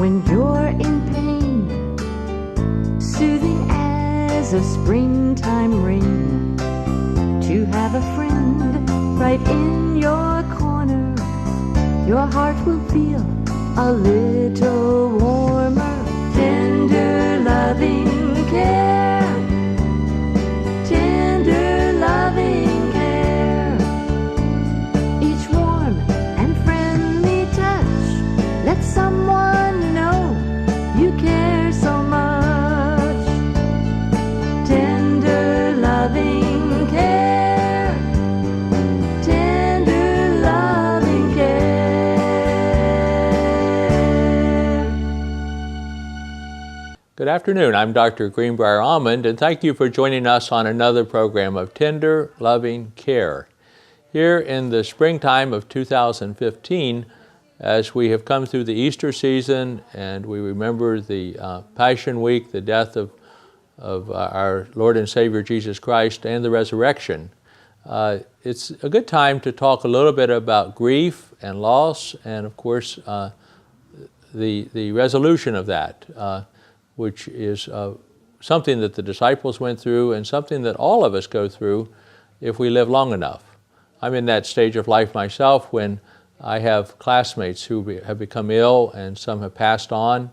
when you're in pain, soothing as a springtime rain, to have a friend right in your corner, your heart will feel a little warmer. Tender loving care, tender loving care, each warm and friendly touch, let someone know you care so much. Tender loving care, tender loving care. Good afternoon. I'm Dr. Greenbrier Almond, and thank you for joining us on another program of Tender Loving Care. Here in the springtime of 2015, as we have come through the Easter season and we remember the Passion Week, the death of our Lord and Savior Jesus Christ and the resurrection, it's a good time to talk a little bit about grief and loss and, of course, the resolution of that, which is something that the disciples went through and something that all of us go through if we live long enough. I'm in that stage of life myself when I have classmates who have become ill and some have passed on,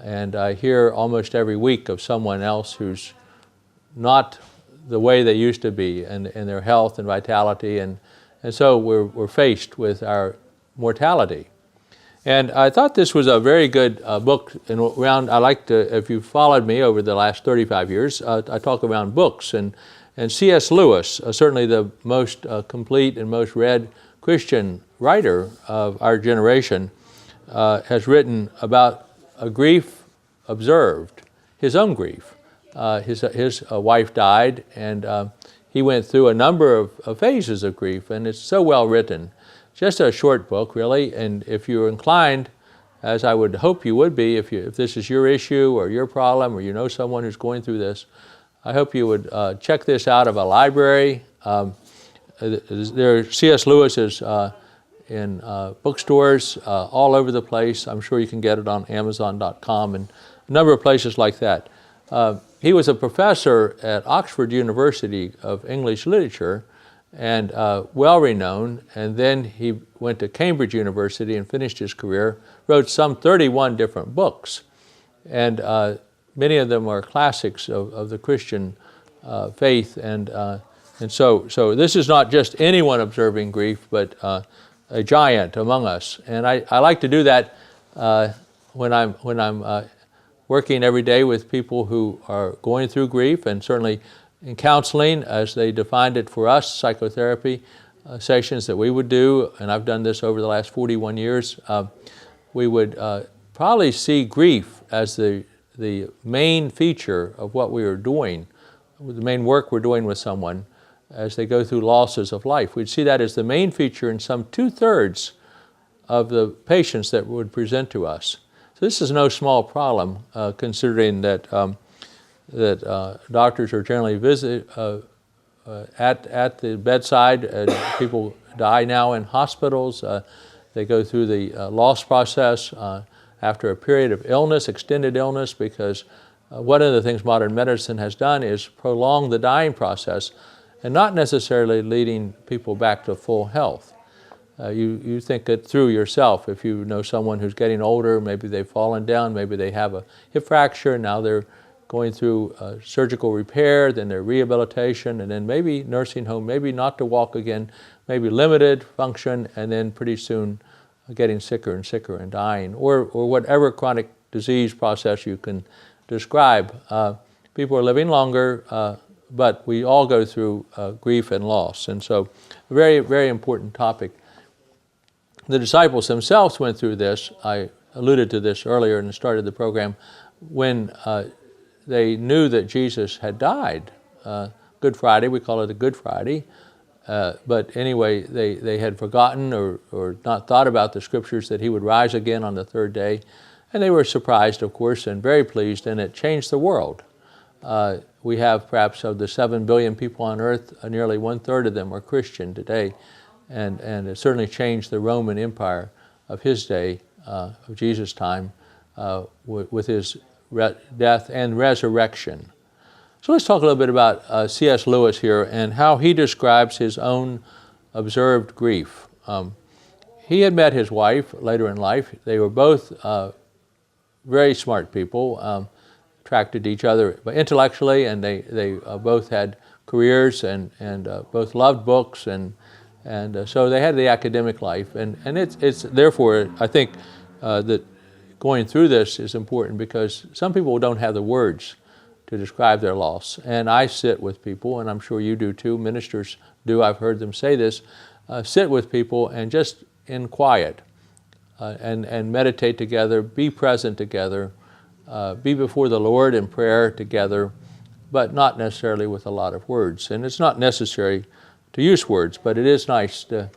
and I hear almost every week of someone else who's not the way they used to be in their health and vitality, and so we're faced with our mortality. And I thought this was a very good book. And around, I like to, if you've followed me over the last 35 years, I talk around books. And C.S. Lewis, certainly the most complete and most read Christian writer of our generation, has written about a grief observed, his own grief. His wife died, and he went through a number of phases of grief, and it's so well written. Just a short book, really, and if you're inclined, as I would hope you would be, if this is your issue or your problem, or you know someone who's going through this, I hope you would check this out of a library. C.S. Lewis is in bookstores all over the place. I'm sure you can get it on Amazon.com and a number of places like that. He was a professor at Oxford University of English Literature, and well-renowned, and then he went to Cambridge University and finished his career, wrote some 31 different books, and many of them are classics of the Christian faith, and so this is not just anyone observing grief, but a giant among us, and I like to do that when I'm working every day with people who are going through grief, and certainly in counseling, as they defined it for us, psychotherapy sessions that we would do, and I've done this over the last 41 years, we would probably see grief as the main feature of what we are doing, the main work we're doing with someone as they go through losses of life. We'd see that as the main feature in some 2/3 of the patients that would present to us. So this is no small problem, considering that doctors are generally at the bedside. People die now in hospitals. They go through the loss process after a period of illness, extended illness, because one of the things modern medicine has done is prolong the dying process and not necessarily leading people back to full health. You think it through yourself. If you know someone who's getting older, maybe they've fallen down, maybe they have a hip fracture, now they're going through surgical repair, then their rehabilitation, and then maybe nursing home, maybe not to walk again, maybe limited function, and then pretty soon getting sicker and sicker and dying, or whatever chronic disease process you can describe. People are living longer, but we all go through grief and loss, and so a very, very important topic. The disciples themselves went through this. I alluded to this earlier in the start of the program, when they knew that Jesus had died. Good Friday, we call it a Good Friday. But anyway, they had forgotten or not thought about the scriptures that he would rise again on the third day. And they were surprised, of course, and very pleased, and it changed the world. We have perhaps of the 7 billion people on earth, nearly 1/3 of them are Christian today. And it certainly changed the Roman Empire of his day, of Jesus' time, with his death and resurrection. So let's talk a little bit about C.S. Lewis here and how he describes his own observed grief. He had met his wife later in life. They were both very smart people, attracted to each other intellectually, and they both had careers and both loved books, and so they had the academic life. And it's therefore, I think that going through this is important, because some people don't have the words to describe their loss. And I sit with people, and I'm sure you do too, ministers do, I've heard them say this, sit with people and just in quiet and meditate together, be present together, be before the Lord in prayer together, but not necessarily with a lot of words. And it's not necessary to use words, but it is nice to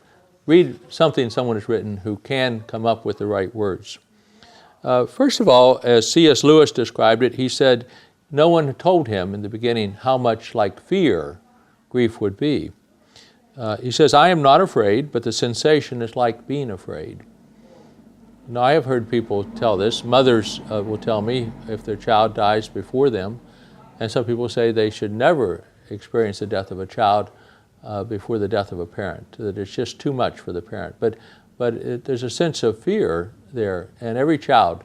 read something someone has written who can come up with the right words. First of all, as C.S. Lewis described it, he said, no one told him in the beginning how much like fear grief would be. He says, I am not afraid, but the sensation is like being afraid. Now, I have heard people tell this. Mothers will tell me if their child dies before them, and some people say they should never experience the death of a child before the death of a parent, that it's just too much for the parent. But there's a sense of fear there, and every child,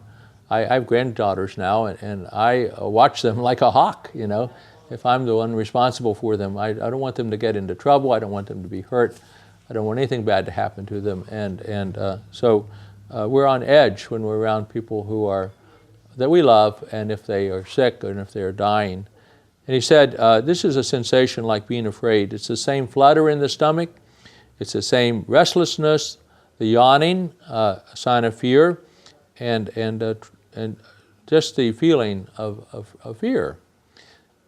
I have granddaughters now, and I watch them like a hawk, you know. If I'm the one responsible for them, I don't want them to get into trouble. I don't want them to be hurt. I don't want anything bad to happen to them. So we're on edge when we're around people that we love, and if they are sick and if they are dying. And he said, this is a sensation like being afraid. It's the same flutter in the stomach. It's the same restlessness, the yawning, a sign of fear, and just the feeling of fear.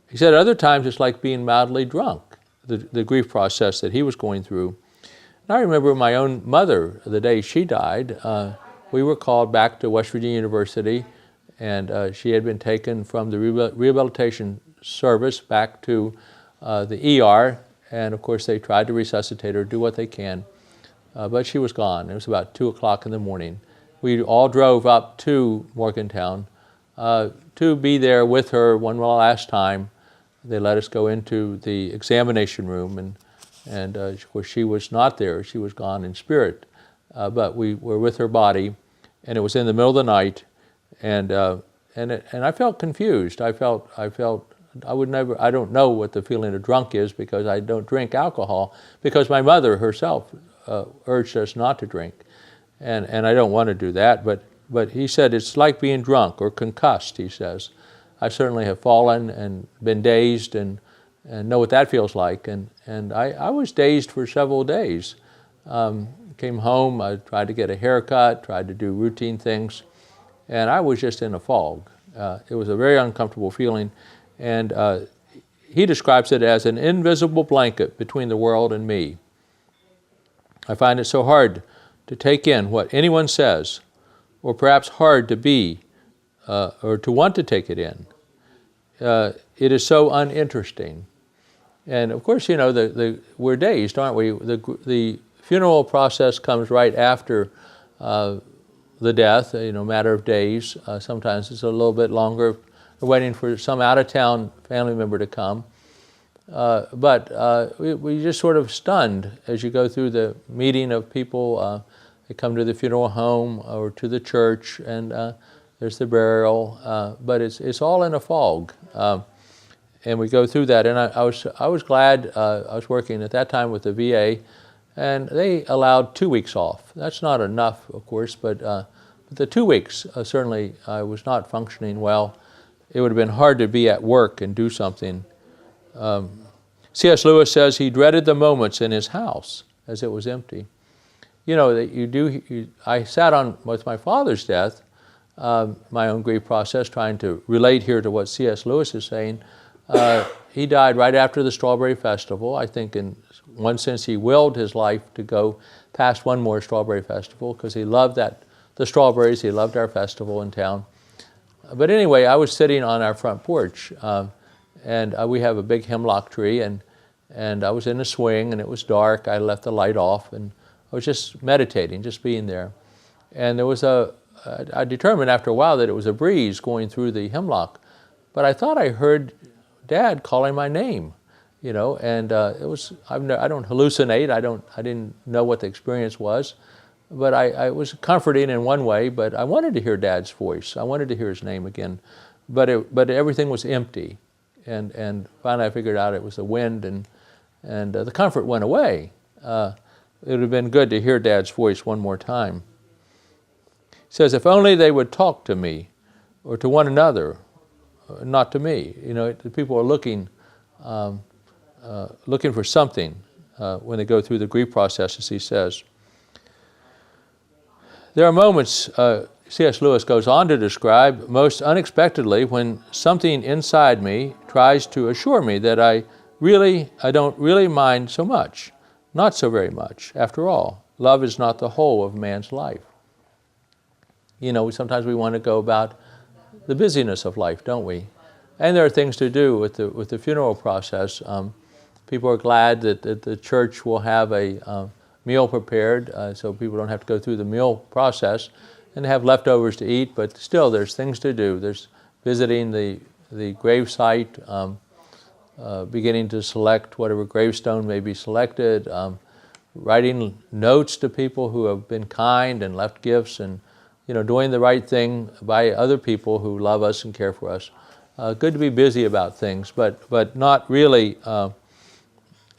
He said other times it's like being mildly drunk, the grief process that he was going through. And I remember my own mother, the day she died, we were called back to West Virginia University, and she had been taken from the rehabilitation service back to the ER, and of course they tried to resuscitate her, do what they can, but she was gone. It was about 2 o'clock in the morning. We all drove up to Morgantown to be there with her one last time. They let us go into the examination room, and of course she was not there. She was gone in spirit, but we were with her body, and it was in the middle of the night, and I felt confused. I don't know what the feeling of drunk is, because I don't drink alcohol, because my mother herself urged us not to drink, and I don't want to do that, but he said it's like being drunk or concussed, he says. I certainly have fallen and been dazed and know what that feels like, and I was dazed for several days. Came home, I tried to get a haircut, tried to do routine things, and I was just in a fog. It was a very uncomfortable feeling, and he describes it as an invisible blanket between the world and me. I find it so hard to take in what anyone says, or perhaps hard to be or to want to take it in. It is so uninteresting. And of course, you know, we're dazed, aren't we? The funeral process comes right after the death, you know, matter of days. Sometimes it's a little bit longer. We're waiting for some out-of-town family member to come. But we just sort of stunned as you go through the meeting of people. They come to the funeral home or to the church, and there's the burial, but it's all in a fog. And we go through that, and I was glad. I was working at that time with the VA, and they allowed 2 weeks off. That's not enough, of course, but the 2 weeks, certainly I was not functioning well. It would have been hard to be at work and do something. C.S. Lewis says he dreaded the moments in his house as it was empty. You know, that I sat on, with my father's death, my own grief process, trying to relate here to what C.S. Lewis is saying. He died right after the Strawberry Festival. I think in one sense he willed his life to go past one more Strawberry Festival, because he loved the strawberries, he loved our festival in town. But anyway, I was sitting on our front porch, and we have a big hemlock tree, and I was in a swing, and it was dark. I left the light off, and I was just meditating, just being there. And there was a I determined after a while that it was a breeze going through the hemlock, but I thought I heard Dad calling my name, and it was, I don't hallucinate, I didn't know what the experience was, but I was comforting in one way, but I wanted to hear Dad's voice. I wanted to hear his name again, but everything was empty, and finally I figured out it was the wind, and the comfort went away. It would have been good to hear Dad's voice one more time. He says, if only they would talk to me or to one another, not to me. The people are looking for something when they go through the grief process, as he says. There are moments, C.S. Lewis goes on to describe, most unexpectedly, when something inside me tries to assure me that I don't really mind so much, not so very much. After all, love is not the whole of man's life. Sometimes we want to go about the busyness of life, don't we? And there are things to do with the funeral process. People are glad that the church will have a meal prepared, so people don't have to go through the meal process and have leftovers to eat, but still there's things to do. There's visiting the grave site, beginning to select whatever gravestone may be selected, writing notes to people who have been kind and left gifts, and doing the right thing by other people who love us and care for us. Good to be busy about things, but not really.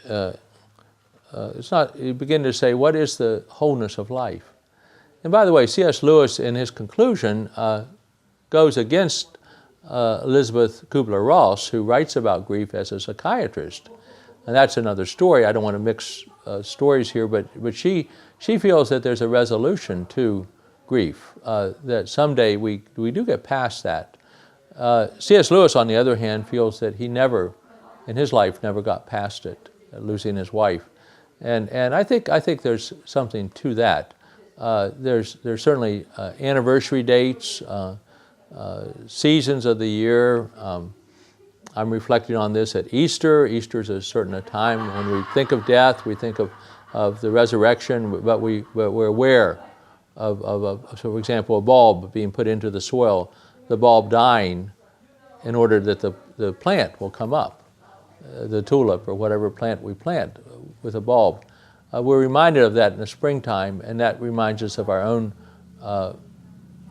It's not. You begin to say, what is the wholeness of life? And by the way, C.S. Lewis, in his conclusion, goes against Elizabeth Kubler-Ross, who writes about grief as a psychiatrist, and that's another story. I don't want to mix stories here, but she feels that there's a resolution to grief, that someday we do get past that. C.S. Lewis, on the other hand, feels that he never, in his life, never got past it, losing his wife, and I think there's something to that. There's certainly anniversary dates, seasons of the year. I'm reflecting on this at Easter. Easter is a certain time when we think of death, we think of the resurrection, but we're aware of so for example, a bulb being put into the soil, the bulb dying in order that the plant will come up, the tulip or whatever plant we plant with a bulb. We're reminded of that in the springtime, and that reminds us of our own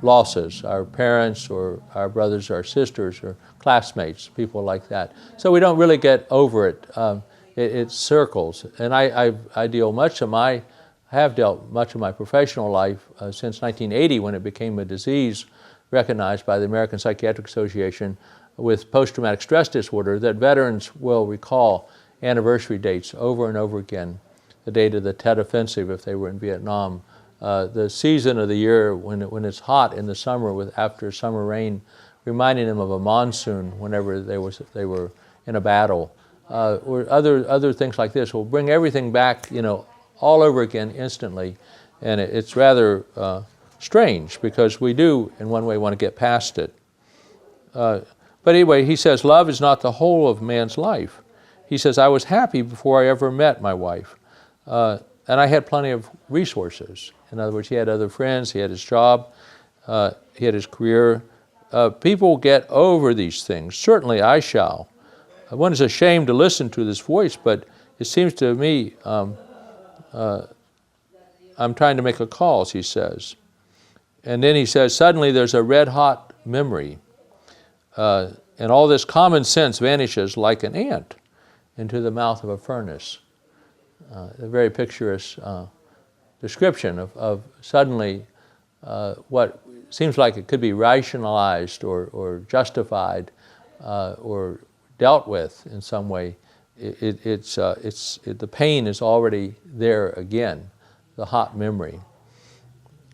losses, our parents or our brothers or sisters or classmates, people like that. So we don't really get over it. It circles. And I have dealt much of my professional life since 1980, when it became a disease recognized by the American Psychiatric Association with post-traumatic stress disorder, that veterans will recall anniversary dates over and over again. The date of the Tet Offensive if they were in Vietnam, the season of the year when it's hot in the summer after summer rain, reminding them of a monsoon whenever they were in a battle, or other things like this will bring everything back, all over again instantly, and it's rather strange because we do, in one way, want to get past it. But anyway, he says, love is not the whole of man's life. He says, I was happy before I ever met my wife, and I had plenty of resources. In other words, he had other friends, he had his job, he had his career. People get over these things. Certainly I shall. One is ashamed to listen to this voice, but it seems to me I'm trying to make a call, he says. And then he says, suddenly there's a red-hot memory, and all this common sense vanishes like an ant into the mouth of a furnace. A very picturesque description of suddenly what seems like it could be rationalized or justified or dealt with in some way. The pain is already there again, the hot memory.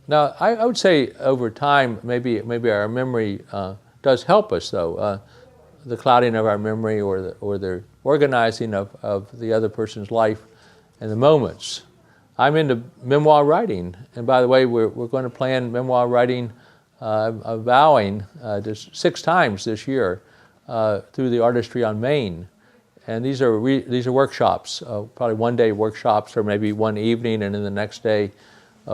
Now, I would say over time, maybe our memory does help us, though. The clouding of our memory or the organizing of the other person's life and the moments. I'm into memoir writing, and by the way, we're going to plan memoir writing, vowing just 6 times this year through the Artistry on Main. And these are workshops, probably one-day workshops, or maybe one evening, and then the next day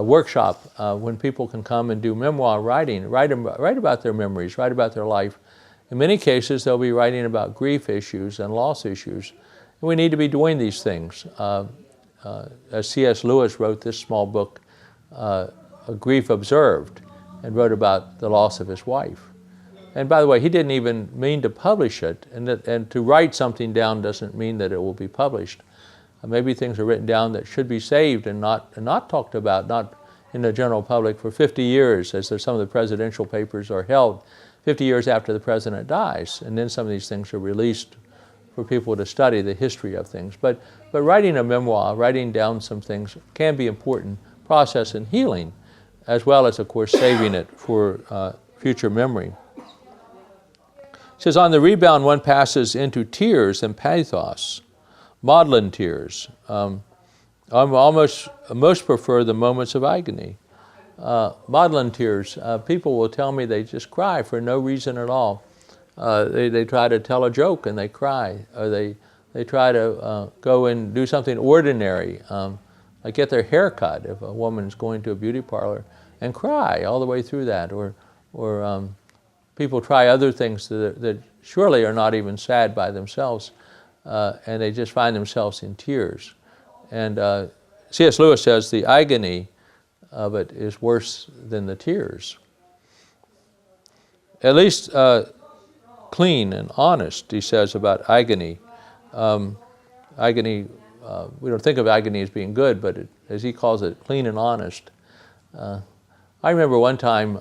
workshop when people can come and do memoir writing, write about their memories, write about their life. In many cases, they'll be writing about grief issues and loss issues. And we need to be doing these things. As C.S. Lewis wrote this small book, A Grief Observed, and wrote about the loss of his wife. And by the way, he didn't even mean to publish it, and to write something down doesn't mean that it will be published. Maybe things are written down that should be saved and not talked about, not in the general public for 50 years, as some of the presidential papers are held, 50 years after the president dies. And then some of these things are released for people to study the history of things. But writing a memoir, writing down some things can be an important process in healing, as well as, of course, saving it for future memory. It says, on the rebound, one passes into tears and pathos, maudlin tears. I most prefer the moments of agony. Maudlin tears, people will tell me they just cry for no reason at all. They try to tell a joke and they cry, or they try to go and do something ordinary, like get their hair cut if a woman's going to a beauty parlor, and cry all the way through that, or people try other things that surely are not even sad by themselves, and they just find themselves in tears. And C.S. Lewis says the agony of it is worse than the tears. At least clean and honest, he says about agony. Agony, we don't think of agony as being good, but as he calls it, clean and honest. I remember one time,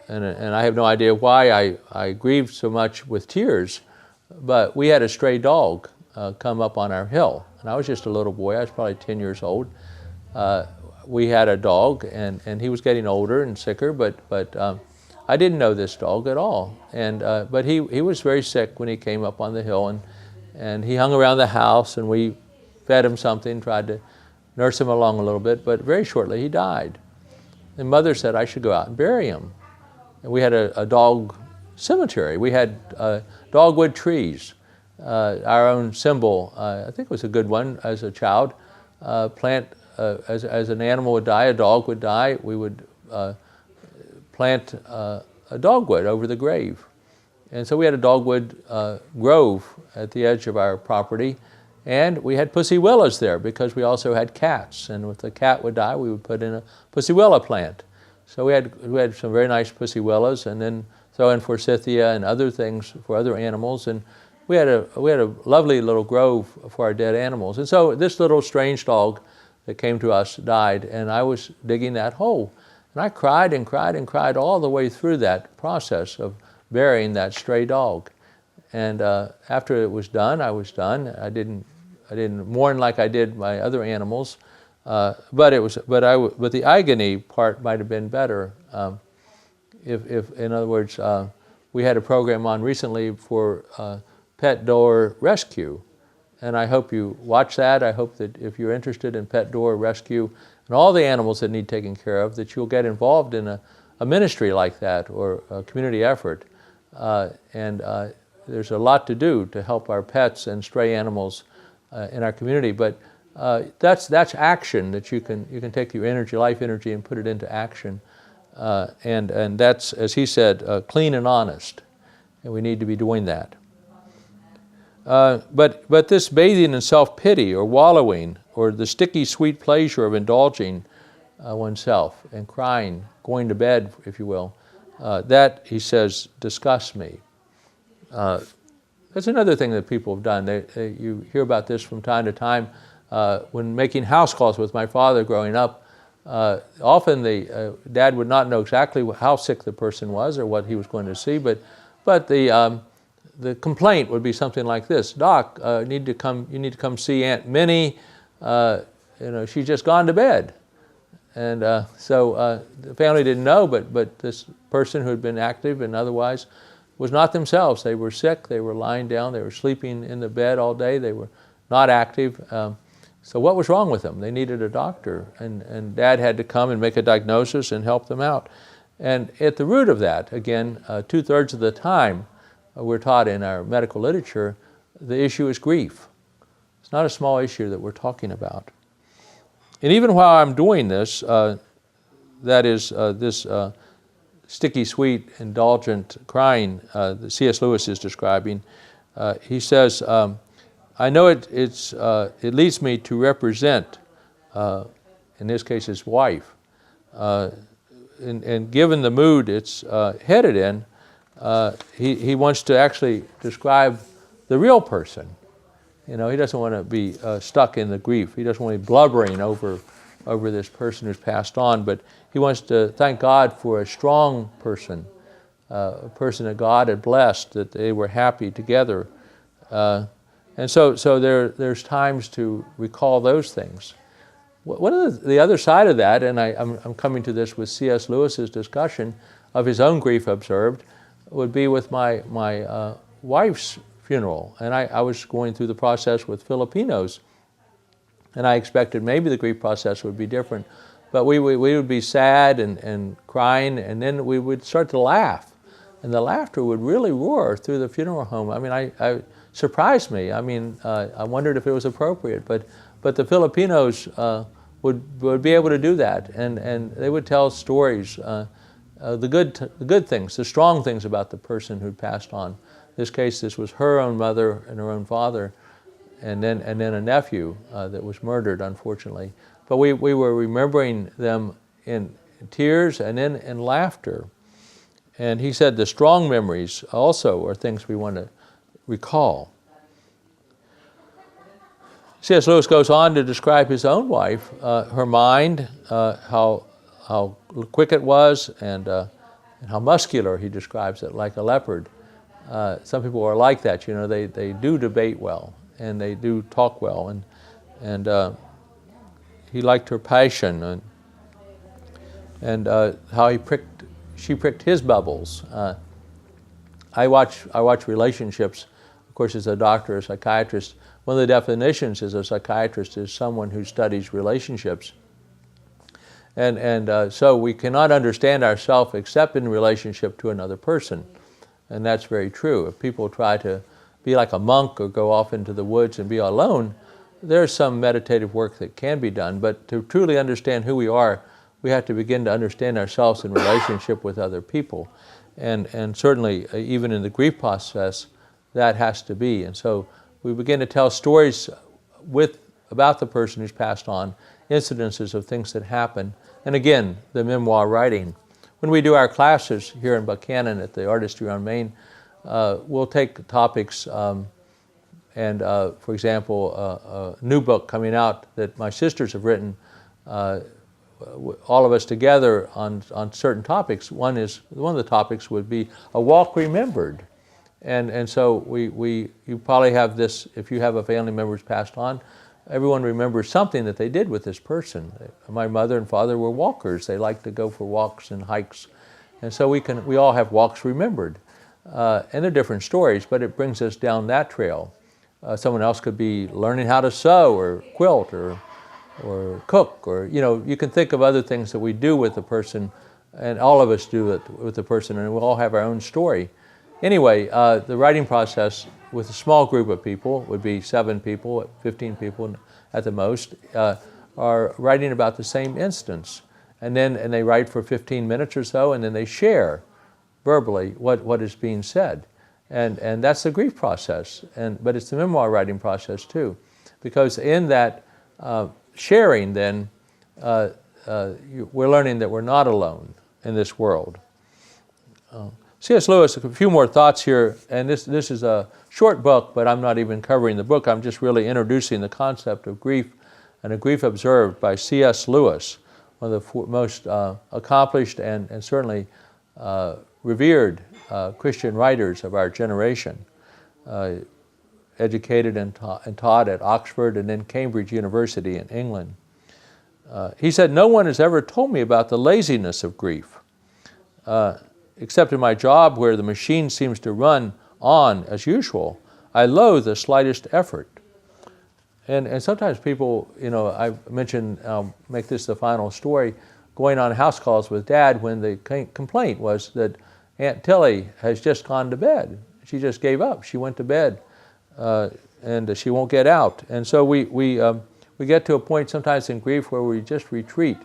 and I have no idea why I grieved so much with tears, but we had a stray dog come up on our hill. And I was just a little boy, I was probably 10 years old. We had a dog, and he was getting older and sicker, but I didn't know this dog at all. And but he was very sick when he came up on the hill, and he hung around the house, and we fed him something, tried to nurse him along a little bit, but very shortly he died. And Mother said I should go out and bury him. And we had a dog cemetery. We had dogwood trees, our own symbol. I think it was a good one as a child. Plant, as an animal would die, a dog would die, we would plant a dogwood over the grave. And so we had a dogwood grove at the edge of our property, and we had pussy willows there because we also had cats, and if the cat would die, we would put in a pussy willow plant. So we had some very nice pussy willows, and then throw in forsythia and other things for other animals, and we had a lovely little grove for our dead animals. And so this little strange dog that came to us died, and I was digging that hole. And I cried and cried and cried all the way through that process of burying that stray dog. And after it was done, I was done. I didn't mourn like I did my other animals, but the agony part might have been better. If in other words, we had a program on recently for pet door rescue, and I hope you watch that. I hope that if you're interested in pet door rescue and all the animals that need taken care of, that you'll get involved in a ministry like that or a community effort. There's a lot to do to help our pets and stray animals in our community, but that's action that you can take your energy, life energy, and put it into action. And that's, as he said, clean and honest, and we need to be doing that. But this bathing in self-pity or wallowing or the sticky sweet pleasure of indulging oneself and crying, going to bed, if you will, that, he says, disgusts me. That's another thing that people have done. You hear about this from time to time. When making house calls with my father growing up, often the dad would not know exactly how sick the person was or what he was going to see, but the complaint would be something like this: Doc, you need to come see Aunt Minnie. She's just gone to bed. And so the family didn't know, but this person who had been active and otherwise was not themselves. They were sick, they were lying down, they were sleeping in the bed all day, they were not active. So what was wrong with them? They needed a doctor, and Dad had to come and make a diagnosis and help them out. And at the root of that, again, 2/3 of the time, we're taught in our medical literature, the issue is grief. It's not a small issue that we're talking about. And even while I'm doing this, that is this sticky, sweet, indulgent crying that C.S. Lewis is describing, he says, I know it leads me to represent, in this case, his wife. And given the mood it's headed in, he wants to actually describe the real person. You know, he doesn't want to be stuck in the grief. He doesn't want to be blubbering over this person who's passed on, but he wants to thank God for a strong person, a person that God had blessed, that they were happy together. And so there's times to recall those things. One of the other side of that, and I'm coming to this with C.S. Lewis's discussion of his own grief observed, would be with my wife's funeral. And I was going through the process with Filipinos, and I expected maybe the grief process would be different. But we would be sad and crying, and then we would start to laugh. And the laughter would really roar through the funeral home. I mean, I surprised me. I mean, I wondered if it was appropriate. But the Filipinos would be able to do that, and they would tell stories, the good things, the strong things about the person who'd passed on. In this case, this was her own mother and her own father, and then a nephew that was murdered, unfortunately. But we were remembering them in tears and then in laughter. And he said the strong memories also are things we want to recall. C.S. Lewis goes on to describe his own wife, her mind, how quick it was, and how muscular he describes it, like a leopard. Some people are like that, you know, they do debate well, and they do talk well, and he liked her passion, and how she pricked his bubbles. I watch relationships, of course, as a doctor, a psychiatrist. One of the definitions as a psychiatrist is someone who studies relationships. And so we cannot understand ourselves except in relationship to another person. And that's very true. If people try to be like a monk or go off into the woods and be alone, there's some meditative work that can be done. But to truly understand who we are, we have to begin to understand ourselves in relationship with other people. And certainly, even in the grief process, that has to be. And so we begin to tell stories about the person who's passed on, incidences of things that happened, and again, the memoir writing. When we do our classes here in Buchanan at the Artistry on Main, we'll take topics, for example, a new book coming out that my sisters have written, all of us together on certain topics. One of the topics would be a walk remembered. And so you probably have this, if you have a family member who's passed on, everyone remembers something that they did with this person. My mother and father were walkers. They liked to go for walks and hikes. And so we all have walks remembered. And they're different stories, but it brings us down that trail. Someone else could be learning how to sew or quilt or cook, or, you know, you can think of other things that we do with the person, and all of us do it with the person, and we all have our own story. Anyway, the writing process with a small group of people, would be 7 people, 15 people at the most, are writing about the same instance. And they write for 15 minutes or so, and then they share verbally what is being said. And that's the grief process. But it's the memoir writing process too. Because in that sharing then, we're learning that we're not alone in this world. C.S. Lewis, a few more thoughts here, and this is a short book, but I'm not even covering the book. I'm just really introducing the concept of grief and a grief observed by C.S. Lewis, one of the most accomplished and certainly revered Christian writers of our generation, educated and taught at Oxford and then Cambridge University in England. He said, "No one has ever told me about the laziness of grief. Except in my job where the machine seems to run on as usual, I loathe the slightest effort." And sometimes people, you know, I mentioned, I'll make this the final story, going on house calls with Dad when the complaint was that Aunt Tilly has just gone to bed. She just gave up. She went to bed, and she won't get out. And so we we get to a point sometimes in grief where we just retreat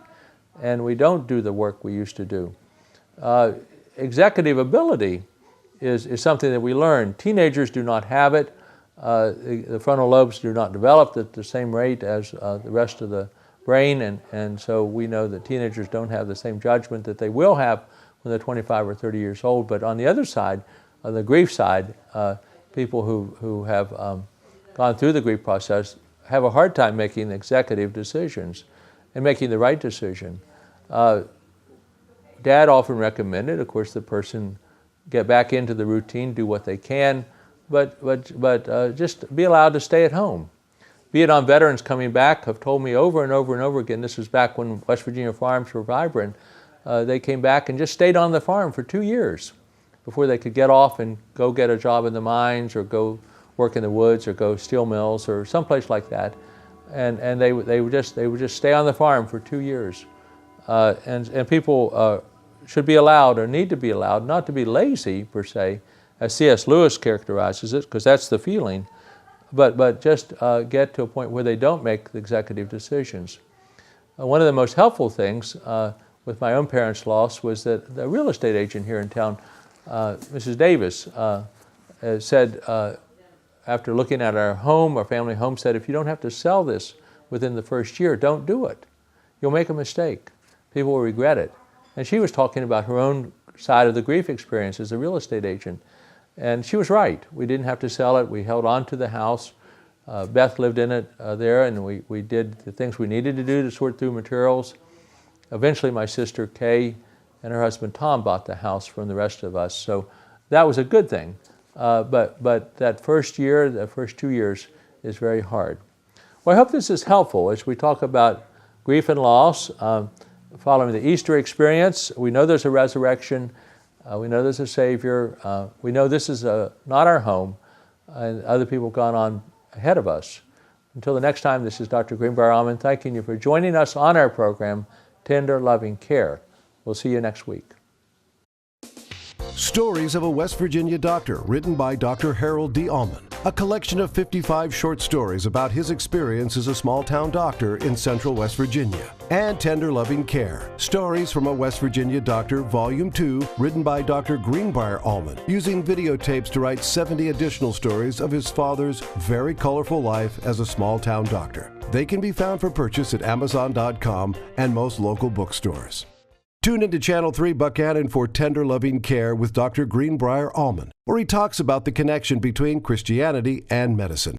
and we don't do the work we used to do. Executive ability is something that we learn. Teenagers do not have it. The frontal lobes do not develop at the same rate as the rest of the brain, and so we know that teenagers don't have the same judgment that they will have when they're 25 or 30 years old. But on the other side, on the grief side, people who have gone through the grief process have a hard time making executive decisions and making the right decision. Dad often recommended, of course, the person get back into the routine, do what they can, but just be allowed to stay at home. Vietnam veterans coming back have told me over and over and over again, this was back when West Virginia farms were vibrant, they came back and just stayed on the farm for 2 years before they could get off and go get a job in the mines or go work in the woods or go steel mills or someplace like that. And they would just stay on the farm for 2 years. And people should be allowed or need to be allowed not to be lazy per se, as C.S. Lewis characterizes it, because that's the feeling, but just get to a point where they don't make the executive decisions. One of the most helpful things with my own parents' loss was that the real estate agent here in town, Mrs. Davis, said, after looking at our home, our family home, said, if you don't have to sell this within the first year, don't do it. You'll make a mistake. People will regret it. And she was talking about her own side of the grief experience as a real estate agent. And she was right. We didn't have to sell it. We held on to the house. Beth lived in it there, and we did the things we needed to do to sort through materials. Eventually, my sister Kay and her husband Tom bought the house from the rest of us. So that was a good thing. But that first year, the first 2 years, is very hard. Well, I hope this is helpful as we talk about grief and loss. Following the Easter experience, we know there's a resurrection. We know there's a Savior. We know this is not our home, and other people have gone on ahead of us. Until the next time, this is Dr. Greenbrier Almond thanking you for joining us on our program, Tender Loving Care. We'll see you next week. Stories of a West Virginia Doctor, written by Dr. Harold D. Allman. A collection of 55 short stories about his experience as a small-town doctor in central West Virginia. And Tender Loving Care. Stories from a West Virginia Doctor, Volume 2, written by Dr. Greenbrier Allman, using videotapes to write 70 additional stories of his father's very colorful life as a small-town doctor. They can be found for purchase at Amazon.com and most local bookstores. Tune into Channel 3 Buckhannon for Tender Loving Care with Dr. Greenbrier Allman, where he talks about the connection between Christianity and medicine.